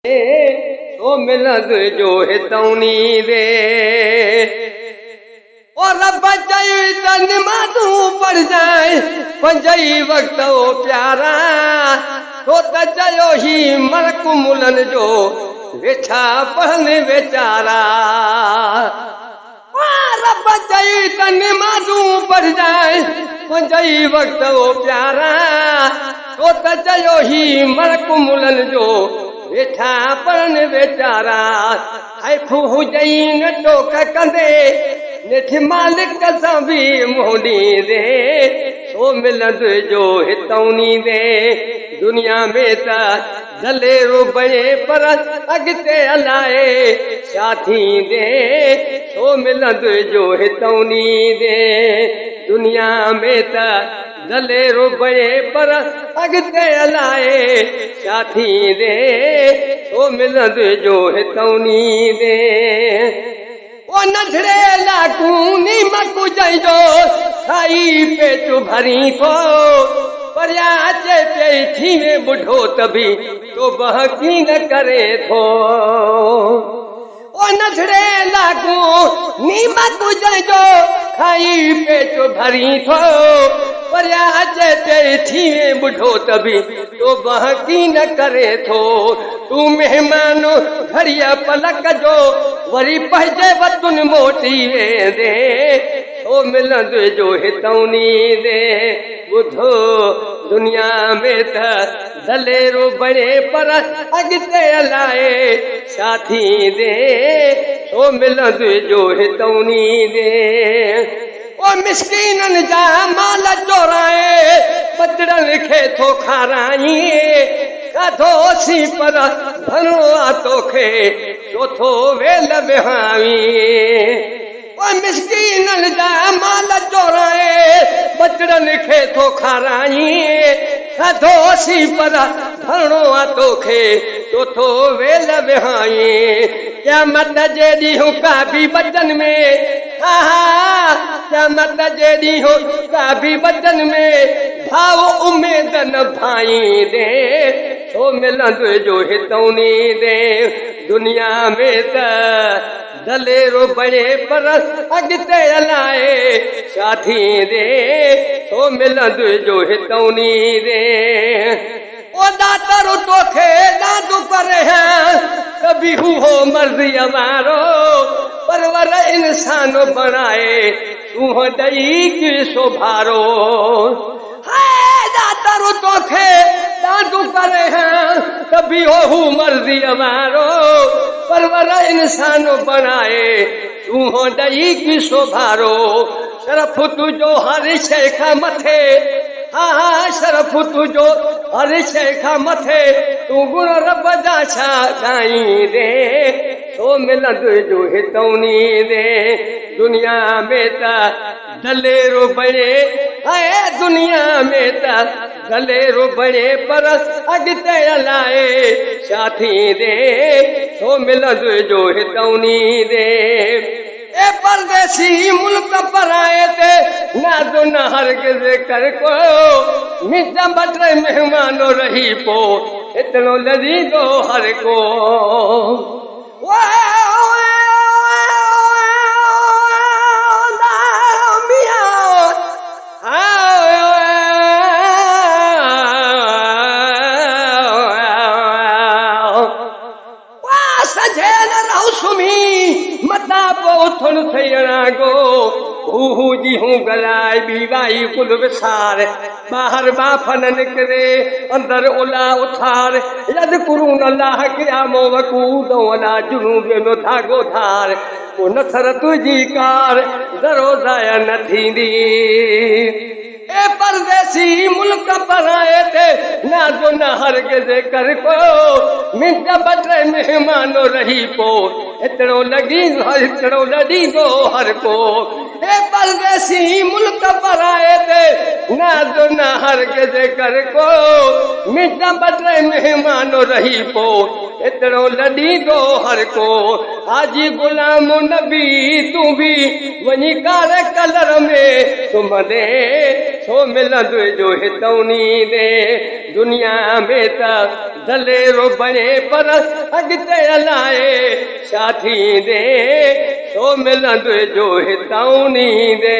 सो मिलंद जो हितौनी रे और रब चई त नमाज़ूं पढ़जाए पंजई वक्त ओ प्यारा तो त चयो ही मलक मुलन जो वेठा पढ़न वेचारा रब चई त नमाज़ूं पढ़जाए पंजई वक्त ओ प्यारा तो त चयो ही मलक मुलन जो वेठा पढ़न वेचारा हाइफू हुजई न टोक कंदे नेठ मालिक सां बि मोड़ी दे सो मिलंद जो हितौनी दे दुनिया में त दलेरो बणे पर अॻिते हलाए छा थींदे सो मिलंद जो हितौनी दे दुनिया में त दलेरो बणे पर अॻिते हलाए छा थींदे सो मिलंद जो हितौनी दे ओ नंढड़े लाकू नीमक जंहिंजो खाई पेट भरी थो परिया अचे पई थीवे ॿुढो त बि तो बहकी न करे थो ओ नंढड़े लाकू नीमक जंहिंजो खाई पेट भरी थो परिया अचे पई थीवे ॿुढो त बि तो बहकी न करे थो तू महिमान घड़िया पलक जो वरी पंहिंजे वतन मोटी वेंदे सो मिलंद जो हितौनी दे ॿुधो दुनिया में त दलेरो बणे पर अॻिते हलाए छा थींदे सो मिलंद जो हितौनी दे ओ मिस्कीननि जा माल चोराए बदड़नि खे थो खाराई काथो सी पर धनो आ तोखे चोथो वेल विहावी ओ मिस्कीननि जा माल चोराए बदड़नि खे थो खाराई काथो सी पर धनो आ तोखे चोथो वेल विहाई क़यामत जे ॾींहुं का बि बदन में क़यामत जे ॾींहुं का बि बदन में भाव उमेद न भाई दे सो मिलंद जो हितौनी दे दुनिया में त दलेरो बणे पर अॻिते हलाए छा थींदे सो मिलंद जो हितौनी दे ओ दातर तोखे ॾाढो करे कभी हो मर्ज़ी वारो परवर इंसान बनाए तूं ॾई की सोभारो हाय दातर तोखे ॾाढो करे कभी हो मर्ज़ी वारो परवर इंसान बनाए तूं ॾई की सोभारो शरफ तुंहिंजो हर शइ खां मथे हा शरफ तुंहिंजो हर शइ खां मथे तूं गुण रब जा छा ॻाईंदे सो मिलंद जो हितौनी दे दुनिया में त दलेरो बणे हाय दुनिया में त दलेरो बणे पर अॻिते हलाए छा थींदे सो मिलंद जो हितौनी दे ए परदेसी मुल्क पराए ते नाज़ो न हरगिज़ कर को मिट बटे मेहमानो रही पो इतनो लजीदो हर को उथण थियणा गो हू जी हूं गलाए बीवाई कुल विसार ॿाहिर बाफन निकिरे अंदर ओला उथार यद कुरून अल्लाह क़यामो वकूद अला जुनूब में धागो धार को नथर तुंहिंजी कार ज़रो ज़ाया न थींदी ए परदेसी मुल्क पराए ते नाज़ो न हरगिज़ कर को मिंट बटे मेहमानो रही पो इतनो लॻींदो हर को ए परदेसी मुल्क पराए ते नाज़ो न हरगिज़ कर को मिंट बटे मेहमानो रही पो इतनो लॾींदो हर को हाजी गुलाम नबी तूं बि वञी कारे कलर में सुम्हंदे सो मिलंद जो हितौनी दे दुनिया में त दलेरो बणे पर अॻिते हलाए छा थींदे सो मिलंदो जो हितां नींदे